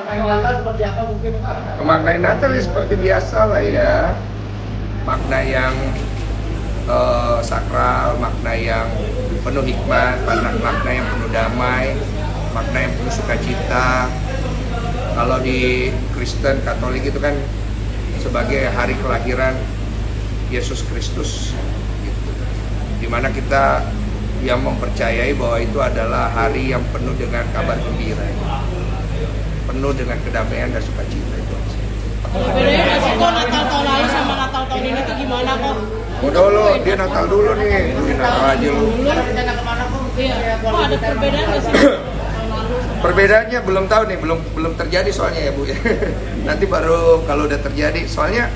Natal seperti apa mungkin? Makna Natal ya seperti biasa lah ya, makna yang sakral, makna yang penuh hikmat, makna yang penuh damai, makna yang penuh sukacita. Kalau di Kristen Katolik itu kan sebagai hari kelahiran Yesus Kristus, gitu. Dimana kita yang mempercayai bahwa itu adalah hari yang penuh dengan kabar gembira, penuh dengan kedamaian dan sukacita itu. Bedanya nggak sih kok Natal tahun lalu sama Natal tahun ini tuh gimana kok? Udah lo, dia Natal dulu nih, Natal aja lu. Iya, kok ada perbedaan nggak sih tahun lalu sama Perbedaannya belum tahu nih, belum terjadi soalnya ya Bu ya. Nanti baru kalau udah terjadi, soalnya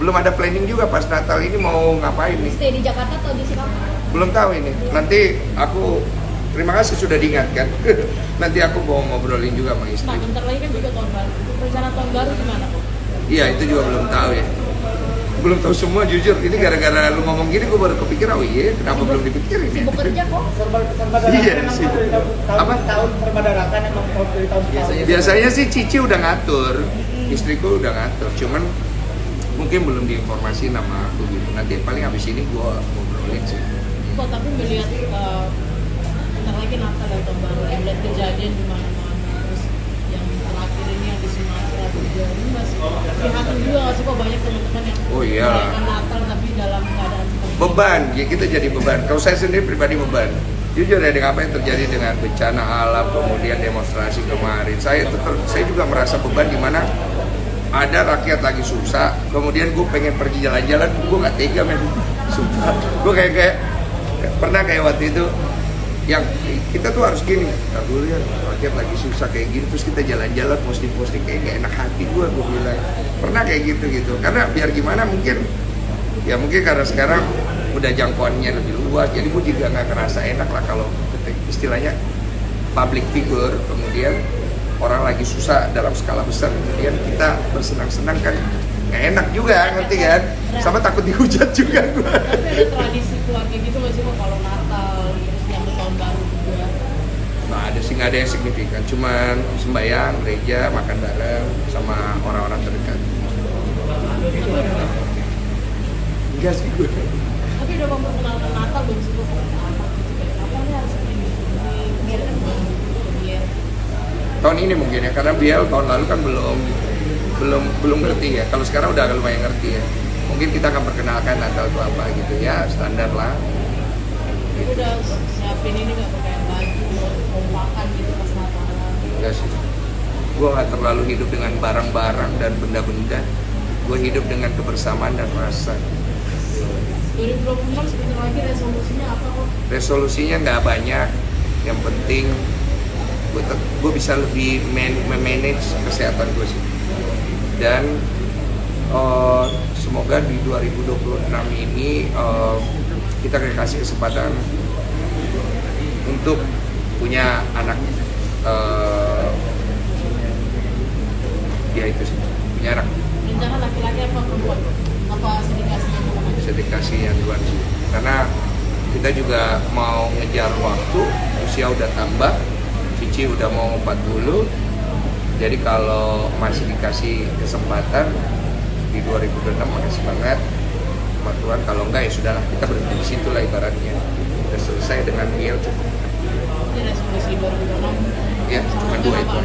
belum ada planning juga pas Natal ini mau ngapain nih. Stay di Jakarta atau di Singapura? Belum tahu ini. Nanti aku terima kasih sudah diingatkan. Nanti aku mau ngobrolin juga sama istri. Nah, bentar lagi kan juga tahun baru. Rencana tahun baru gimana kok? Iya itu juga belum tahu ya. Belum tahu semua jujur. Ini gara-gara lu ngomong gini gue baru kepikir, oh iya kenapa belum dipikirin ya? Sibuk kerja kok. Serba Iya, dadakan sih. Apa? Apa? Tahun serba dadakan emang dari tahun ke tahun. Biasanya sih Cici udah ngatur, istriku udah ngatur. Cuman mungkin belum diinformasi sama aku gitu. Nanti paling habis ini gue ngobrolin sih. Kok tapi melihat bentar lagi Natal dan tahun baru, melihat kejadian di mana-mana, terus yang terakhir ini yang di Sumatera juga ini masih prihatin juga nggak sih kok banyak teman-teman yang Oh iya. merayakan Natal tapi dalam keadaan seperti Beban, ya kita jadi beban. Kalau saya sendiri pribadi beban. Jujur ya dengan apa yang terjadi dengan bencana alam, kemudian demonstrasi kemarin, saya juga merasa beban di mana ada rakyat lagi susah, kemudian gue pengen pergi jalan-jalan, gue nggak tega men, sumpah. Gue kayak pernah kayak waktu itu yang kita tuh harus gini, ntar dulu ya rakyat lagi susah kayak gini, terus kita jalan-jalan posting kayak gak enak hati gue bilang pernah kayak gitu karena biar gimana mungkin karena sekarang udah jangkauannya lebih luas, jadi gue juga nggak kerasa enak lah kalau istilahnya public figure, kemudian orang lagi susah dalam skala besar, kemudian kita bersenang-senang kan nggak enak juga, ngerti kan? Sama takut dihujat juga gue. tapi ada tradisi keluarga gitu nggak sih kok kalau Natal terus nyambut tahun baru juga? Nah ada sih, nggak ada yang signifikan, cuman sembahyang, gereja, makan bareng sama orang-orang terdekat. Enggak sih gue. Tapi udah memperkenalkan Natal belum sih kok? Apa nih harus ini biar biar Tahun ini mungkin ya, karena Biel tahun lalu kan belum ngerti ya. Kalau sekarang udah agak lumayan ngerti ya. Mungkin kita akan perkenalkan Natal itu apa gitu ya, standar lah. udah siapin ini nggak pakaian baju kompakan gitu pas Natal? Enggak sih. Gue nggak terlalu hidup dengan barang-barang dan benda-benda. Gue hidup dengan kebersamaan dan rasa. 2026 sebentar lagi resolusinya apa kok? Resolusinya nggak banyak. Yang penting gue bisa lebih memanage kesehatan gue sih. Dan semoga di 2026 ini kita kasih kesempatan untuk punya anak. Ya itu sih, punya anak. Rencana laki-laki apa perempuan? Apa sedikasinya sama aja? Bisa dikasih yang duluan sih. Karena kita juga mau ngejar waktu, usia udah tambah, Cici udah mau 40. Jadi kalau masih dikasih kesempatan di 2026 makasih banget sama Tuhan. Kalau enggak ya sudahlah, kita berhenti di situ lah ibaratnya. Udah selesai dengan Biel cukup. Ini resolusi 2026. Ya, cuma 2 itu.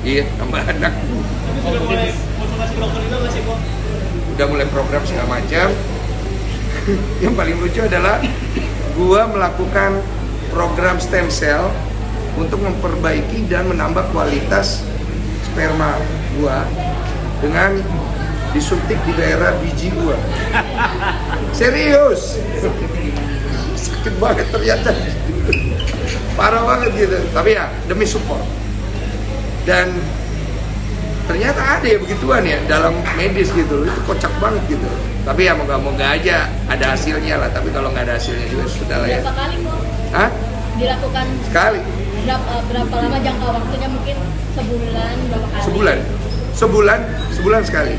Iya, tambah anak. Sudah mulai konsultasi dokter juga nggak sih kok? Udah mulai program segala macam. Yang paling lucu adalah gua melakukan program stem cell untuk memperbaiki dan menambah kualitas sperma gua dengan disuntik di daerah biji gua. Serius. Sakit banget ternyata. Parah banget gitu. Tapi ya demi support. Dan ternyata ada ya begituan ya dalam medis gitu, itu kocak banget gitu. Tapi ya moga-moga aja ada hasilnya lah. Tapi kalau nggak ada hasilnya juga sudah lah ya. Berapa kali kok Hah? dilakukan? Sekali? Berapa lama jangka waktunya, mungkin sebulan, berapa kali? Sebulan sekali. Sebulan sekali.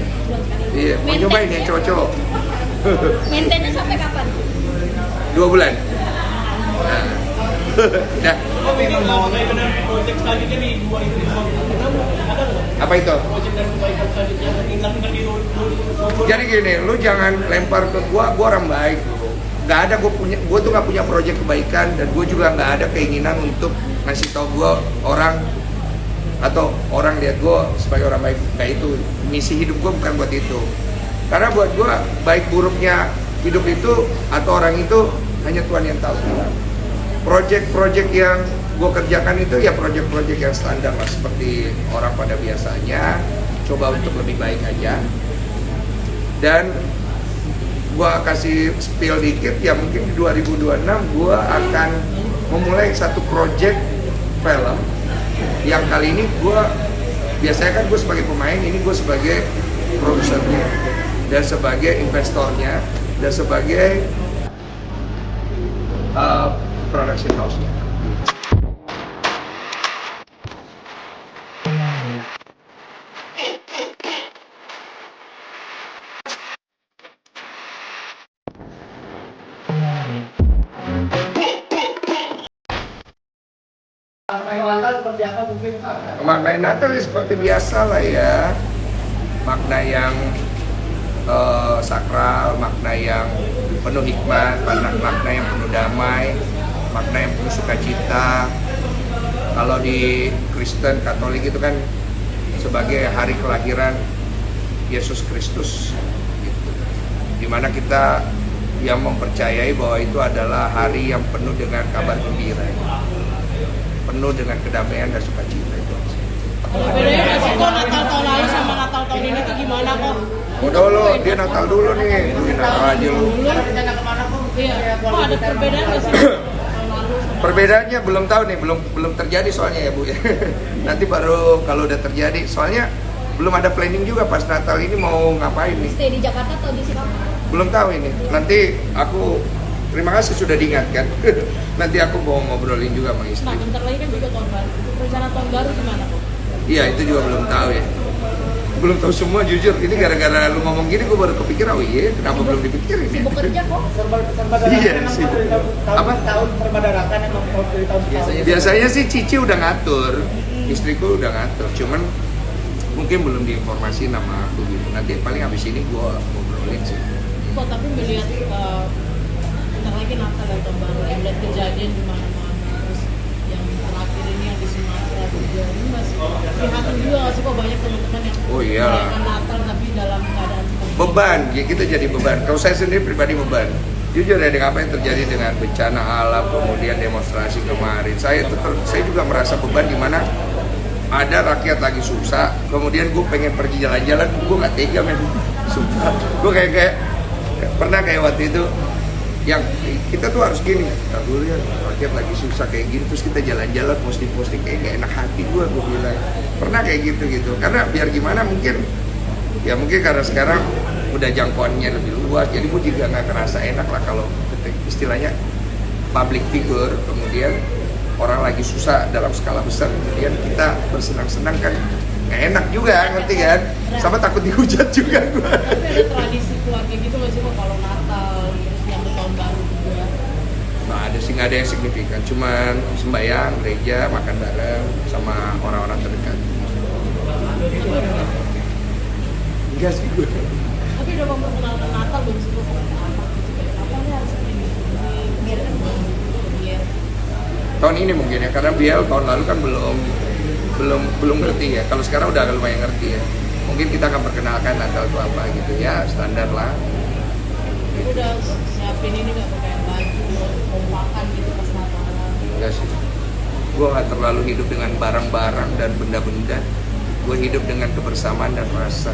Iya, mau nyobain yang cowok-cowok. Maintainnya sampai kapan? 2 bulan. Nah, Udah. Oh, mungkin kayak benar project selanjutnya di 2026 ada nggak? Apa itu? Project dan kebaikan selanjutnya tinggal di 2020. Jadi gini, lu jangan lempar ke gua orang baik. Nggak ada, gua tuh nggak punya proyek kebaikan, dan gua juga nggak ada keinginan untuk ngasih tau gua orang atau orang lihat gua sebagai orang baik. Nggak, itu misi hidup gua bukan buat itu. Karena buat gua baik buruknya hidup itu atau orang itu hanya Tuhan yang tahu. Project-project yang gue kerjakan itu ya project-project yang standar lah, seperti orang pada biasanya, coba untuk lebih baik aja. Dan gue kasih spill dikit, ya mungkin di 2026 gue akan memulai satu project film yang kali ini gue, biasanya kan gue sebagai pemain, ini gue sebagai produsernya dan sebagai investornya dan sebagai production house-nya. Natal seperti apa mungkin? Makna Natal seperti biasa lah ya, makna yang sakral, makna yang penuh hikmat, makna yang penuh damai, makna yang penuh sukacita. Kalau di Kristen Katolik itu kan sebagai hari kelahiran Yesus Kristus, gitu. Dimana kita yang mempercayai bahwa itu adalah hari yang penuh dengan kabar gembira, penuh dengan kedamaian dan sukacita itu. Bedanya nggak sih kok Natal tahun lalu sama Natal tahun ini tuh gimana kok? Udah lo, dia Natal dulu nih, Natal aja lu. Rencana kemana kok? Iya, kok ada perbedaan nggak sih tahun lalu sama Perbedaannya belum tahu nih, belum terjadi soalnya ya Bu ya. Nanti baru kalau udah terjadi, soalnya belum ada planning juga pas Natal ini mau ngapain nih. Stay di Jakarta atau di Singapura? Belum tahu ini. Nanti aku terima kasih sudah diingatkan. Nanti aku mau ngobrolin juga sama Nah, istri. bentar lagi kan juga tahun baru. Rencana tahun baru gimana kok? Iya, itu juga belum tahu ya. Belum tahu semua jujur. Ini gara-gara lu ngomong gini gue baru kepikir, oh iya, kenapa belum dipikirin ya? Sibuk kerja kok. Serba Iya, dadakan sibuk. dari Apa? tahun serba dadakan emang dari tahun ke tahun. Biasanya sih Cici udah ngatur, istriku udah ngatur. Cuman mungkin belum diinformasi nama aku gitu. Nanti paling habis ini gue ngobrolin sih. Kok tapi melihat bentar lagi Natal dan tahun baru, melihat kejadian di mana-mana, terus yang terakhir ini yang di Sumatera juga, ini masih prihatin juga nggak sih kok banyak teman-teman yang Oh iya. merayakan Natal tapi dalam keadaan seperti ini? Beban, ya kita jadi beban. Kalau saya sendiri pribadi beban. Jujur ya, dengan apa yang terjadi dengan bencana alam, kemudian demonstrasi kemarin, saya juga merasa beban, di mana ada rakyat lagi susah, kemudian gue pengen pergi jalan-jalan, gue nggak tega men, sumpah. Gue kayak pernah kayak waktu itu, yang kita tuh harus gini, tak dulu ya, rakyat lagi susah kayak gini, terus kita jalan-jalan posting kayak gak enak hati gue bilang. Pernah kayak gitu, karena biar gimana mungkin karena sekarang udah jangkauannya lebih luas, jadi gue juga nggak kerasa enak lah kalau istilahnya public figure, kemudian orang lagi susah dalam skala besar, kemudian kita bersenang-senang kan nggak enak juga, ngerti kan? Sama takut dihujat juga gue. Tapi ada tradisi keluarga gitu nggak sih kok kalau Natal, terus nyambut tahun baru juga? Nah, ada sih, nggak ada yang signifikan, cuman sembahyang, gereja, makan bareng sama orang-orang terdekat. Enggak sih gue. Tapi udah memperkenalkan Natal belum sih kok? Apa nih harus ini? Biar kan biar Tahun ini mungkin ya, karena Biel tahun lalu kan belum ngerti ya. Kalau sekarang udah lumayan ngerti ya. Mungkin kita akan perkenalkan Natal itu apa gitu ya, standar lah. Aku udah siapin ini nggak pakai baju, kompakan gitu pas Natal. Enggak sih. Gue nggak terlalu hidup dengan barang-barang dan benda-benda. Gue hidup dengan kebersamaan dan rasa.